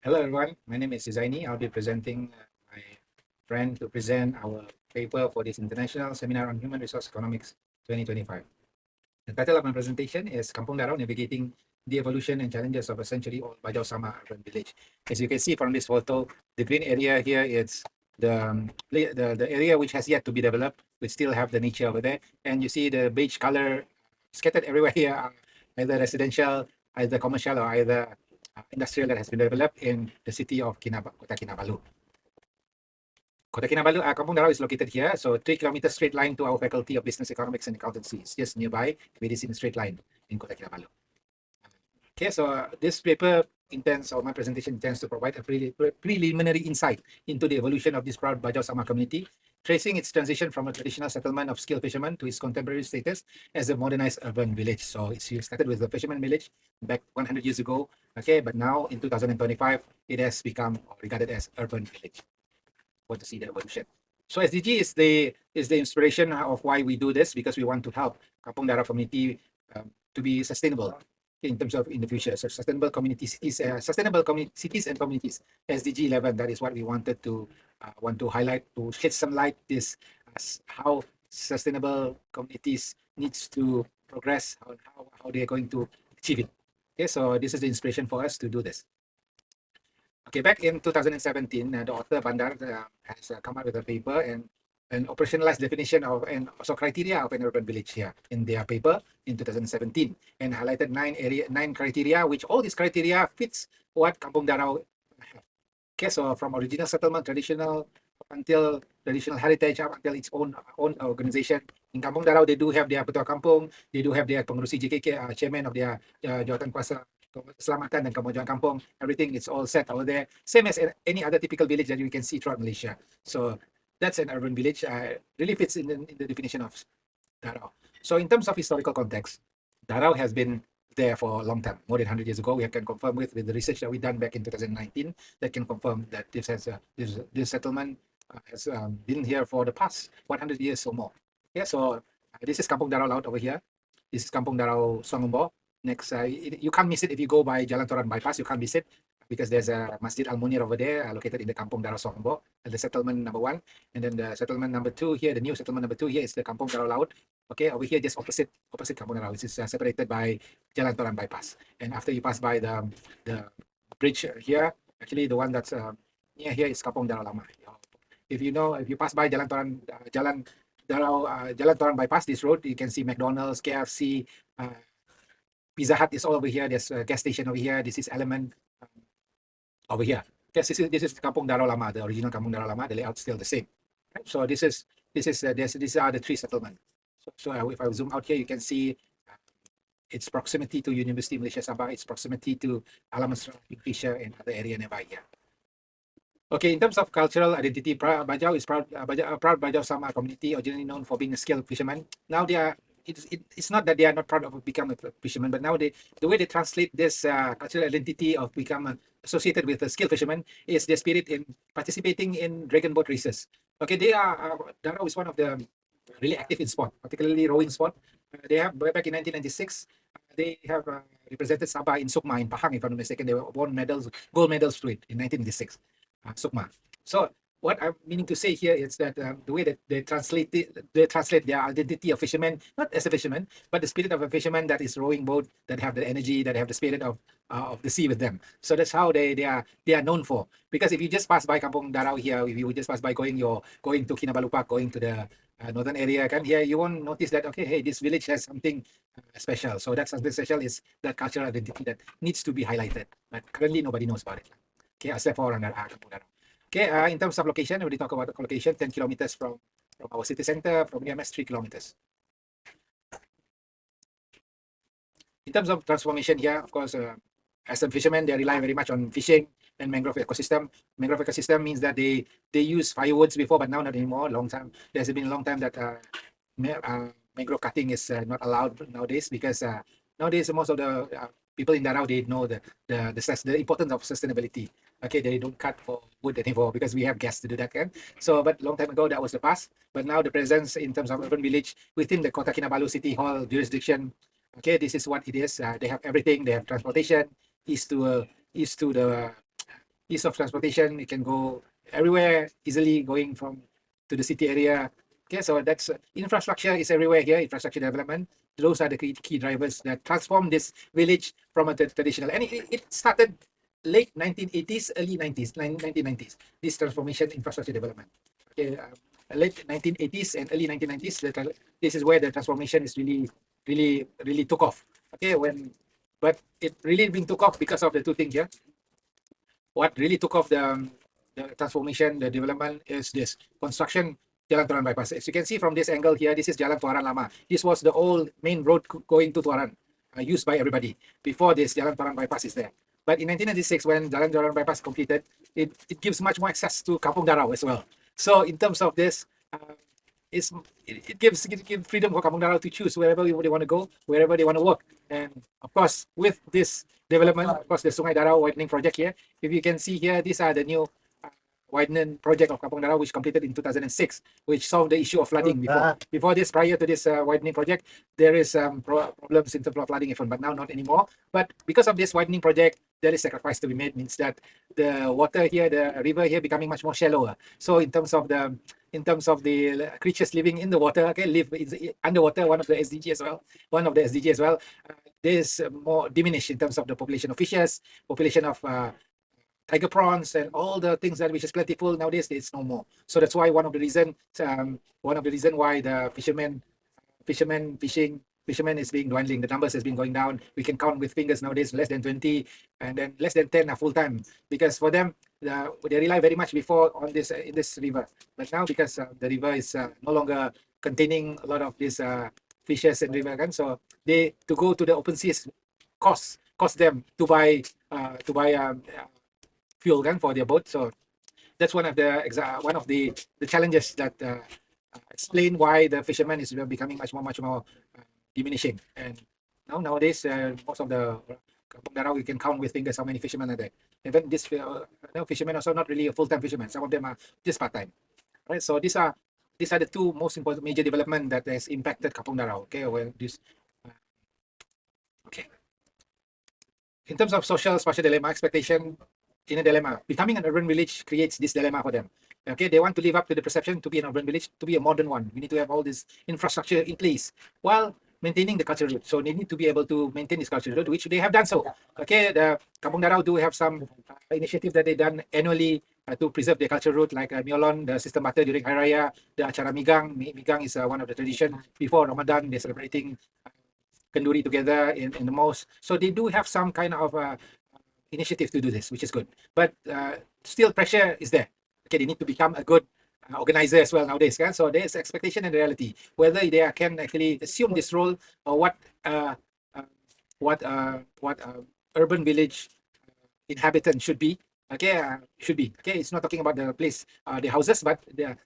Hello everyone, my name is Zaini. I'll be presenting my friend to present our paper for this International Seminar on Human Resource Economics 2025. The title of my presentation is Kampung Darau, Navigating the Evolution and Challenges of a Century-Old Bajau Samah Urban Village. As you can see from this photo, the green area here is the area which has yet to be developed. We still have the nature over there. And you see the beige color scattered everywhere here, either residential, either commercial, or either industrial that has been developed in the city of Kota Kinabalu. Kota Kinabalu, Kampung Darau is located here. So 3 kilometers straight line to our Faculty of Business Economics and Accountancy. It's just nearby. It is in a straight line in Kota Kinabalu. Okay, so this paper intends, or my presentation intends to provide a preliminary insight into the evolution of this proud Bajau Samah community, tracing its transition from a traditional settlement of skilled fishermen to its contemporary status as a modernized urban village. So it started with the fisherman village back 100 years ago, okay, but now in 2025, it has become regarded as urban village. Want to see the evolution. So SDG is the inspiration of why we do this, because we want to help Kampung Darau community to be sustainable in terms of in the future. So sustainable community cities, cities and communities. SDG 11. That is what we wanted to want to highlight, to shed some light this how sustainable communities needs to progress, how they are going to achieve it. Okay, so this is the inspiration for us to do this. Okay, back in 2017, the author Bandar has come up with a paper and an operationalized definition of and also criteria of an urban village here in their paper in 2017, and highlighted nine criteria, which all these criteria fits what Kampung Darau have. Okay, so from original settlement, traditional up until traditional heritage, up until its own organization. In Kampung Darau, they do have their Ketua Kampung, they do have their Pengerusi JKK, chairman of their Jawatan Kuasa Keselamatan dan Kemajuan Kampung. Everything is all set over there, same as any other typical village that you can see throughout Malaysia. So that's an urban village. Really fits in the definition of Darau. So in terms of historical context, Darau has been there for a long time, more than 100 years ago. We can confirm with the research that we done back in 2019 that can confirm that this settlement has been here for the past 100 years or more. Yeah, so this is Kampung Darau Laut over here. This is Kampung Darau Swangumbo. Next, you can't miss it if you go by Jalan Toran bypass. You can't miss it because there's a Masjid Al Munir over there, located in the Kampung Darau Swangumbo, the settlement number 1. And then the settlement number 2 here, the new settlement number 2 here is the Kampung Darau Laut. Okay, over here just opposite Kampung Darau, which is separated by Jalan Toran bypass. And after you pass by the bridge here, actually the one that's near here is Kampung Darau Lama. If you pass by Jalan Toran bypass, this road, you can see McDonald's, KFC, Pizza Hut is all over here. There's a gas station over here. This is Element over here. Yes, this is Kampung Darau Lama, the original Kampung Darau Lama. The layout's still the same. Right? So these are the 3 settlements. So if I zoom out here, you can see its proximity to University of Malaysia Sabah, its proximity to Alam Mesra, Fisher, and other area nearby here. Okay, in terms of cultural identity, Bajau is proud Bajau Samah community, originally known for being a skilled fisherman. Now they are. It's not that they are not proud of becoming a fisherman, but now the way they translate this cultural identity of become associated with a skilled fisherman is their spirit in participating in dragon boat races. Okay, Darau is one of the really active in sport, particularly rowing sport. They have back in 1996, they have represented Sabah in Sukma in Pahang, if I'm not mistaken. They won gold medals to it in 1996. Sukma. So what I'm meaning to say here is that the way that they translate their identity of fishermen, not as a fisherman, but the spirit of a fisherman that is rowing boat, that have the energy, that have the spirit of the sea with them. So that's how they are known for. Because if you just pass by Kampung Darau here, if you just pass by going to Kinabalu Park, going to the northern area, here you won't notice that, okay, hey, this village has something special. So that something special is that cultural identity that needs to be highlighted. But currently nobody knows about it. Okay, except for Kampung Darau. Okay, in terms of location, we already talk about the location, 10 kilometers from our city center, from EMS 3 kilometers. In terms of transformation here, of course, as a fisherman, they rely very much on fishing and mangrove ecosystem. Mangrove ecosystem means that they use firewoods before, but now not anymore. Long time. There's been a long time that mangrove cutting is not allowed nowadays, because nowadays most of the people in Darau, they know the importance of sustainability. Okay, they don't cut for wood anymore because we have gas to do that. So, but long time ago that was the past. But now the presence in terms of urban village within the Kota Kinabalu City Hall jurisdiction. Okay, this is what it is. They have everything. They have transportation east to the ease of transportation. You can go everywhere easily going from to the city area. Okay, so that's infrastructure is everywhere here. Infrastructure development. Those are the key drivers that transform this village from a traditional. And it started late 1980s, early 90s, 1990s. This transformation, infrastructure development. Okay, late 1980s and early 1990s. This is where the transformation is really took off. Okay, but it really being took off because of the two things here. What really took off the transformation, the development is this construction Jalan Tuaran bypass. As you can see from this angle here, this is Jalan Tuaran Lama. This was the old main road going to Tuaran, used by everybody. Before this, Jalan Tuaran bypass is there. But in 1996, when Jalan Tuaran bypass completed, it gives much more access to Kampung Darau as well. So in terms of this, it gives freedom for Kampung Darau to choose wherever they want to go, wherever they want to work. And of course, with this development, of course, the Sungai Darau widening project here, if you can see here, these are the new widening project of Kampung Darau, which completed in 2006, which solved the issue of flooding before. Before this, prior to this widening project, there is problems in terms of flooding, but now not anymore. But because of this widening project, there is sacrifice to be made, means that the water here, the river here becoming much more shallower. So in terms of the creatures living in the water, okay, live underwater, one of the SDG as well. There is more diminished in terms of the population of fishes, population of tiger prawns, and all the things that which is plentiful nowadays. It's no more. So that's why one of the reason why the fishermen is being dwindling. The numbers has been going down. We can count with fingers nowadays, less than 20, and then less than 10 are full time, because for them they rely very much before on this in this river. But now, because the river is no longer containing a lot of these fishes and river, so they to go to the open seas cost them to buy fuel for their boat. So that's one of the challenges that explain why the fishermen is becoming much more diminishing. And nowadays, most of the Kampung Darau, you can count with fingers how many fishermen are there. Even this fishermen also not really a full-time fisherman. Some of them are just part-time. Right. So these are the two most important major development that has impacted Kampung Darau. Okay. Well, this. Okay. In terms of social spatial dilemma, expectation in a dilemma. Becoming an urban village creates this dilemma for them. Okay, they want to live up to the perception to be an urban village, to be a modern one. We need to have all this infrastructure in place while maintaining the cultural root. So they need to be able to maintain this cultural root, which they have done so. Okay, the Kampung Darau do have some initiative that they done annually to preserve their cultural root, like Miolon, the system butter during Hari Raya, the acara Migang. Migang is one of the tradition before Ramadan. They're celebrating kenduri together in the mosque. So they do have some kind of initiative to do this, which is good. But still, pressure is there. Okay, they need to become a good organizer as well nowadays. So there's expectation and reality. Whether they can actually assume this role, or what urban village inhabitant should be. Okay, should be. Okay, it's not talking about the place, the houses, but the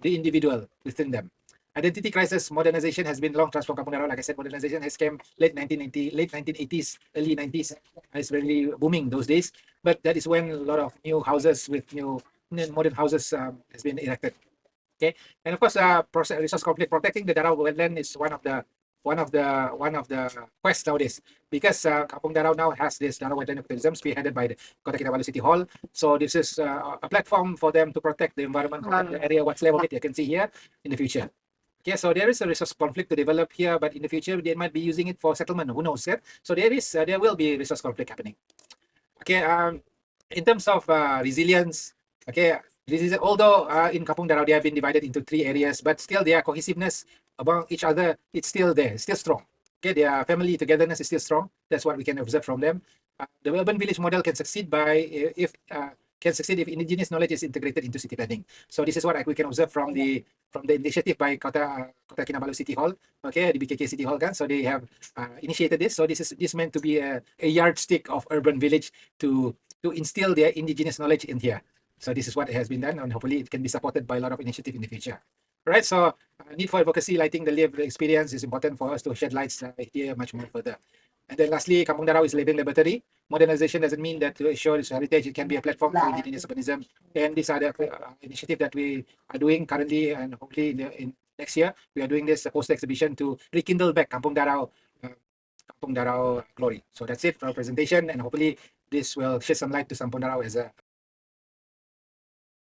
individual within them. Identity crisis, modernization has been long transformed Kampung Darau. Like I said, modernization has came late 1980s, early 90s. It's really booming those days. But that is when a lot of new houses with new modern houses has been erected. Okay, and of course, resource conflict, protecting the Darau wetland is one of the quests nowadays, because Kampung Darau now has this Darau wetland ecotourism spearheaded by the Kota Kinabalu City Hall. So this is a platform for them to protect the environment, protect the area, what's left of it. You can see here in the future. Okay, so there is a resource conflict to develop here, but in the future they might be using it for settlement. Who knows? Yeah? So there will be resource conflict happening. Okay, in terms of resilience, okay, although in Kampung Darau they have been divided into 3 areas, but still their cohesiveness among each other, it's still there, it's still strong. Okay, their family togetherness is still strong. That's what we can observe from them. The urban village model can succeed if indigenous knowledge is integrated into city planning. So this is what we can observe from the initiative by Kota Kinabalu City Hall, okay, the BKK City Hall. So they have initiated this. So this is meant to be a yardstick of urban village to instill their indigenous knowledge in here. So this is what has been done, and hopefully it can be supported by a lot of initiative in the future. Right. So need for advocacy, lighting the lived experience is important for us to shed lights here much more further. And then lastly, Kampung Darau is a living laboratory. Modernization doesn't mean that to ensure its heritage, it can be a platform for indigenous urbanism. And these are the initiative that we are doing currently, and hopefully in next year we are doing this poster exhibition to rekindle back Kampung Darau glory. So that's it for our presentation, and hopefully this will shed some light to Kampung Darau as a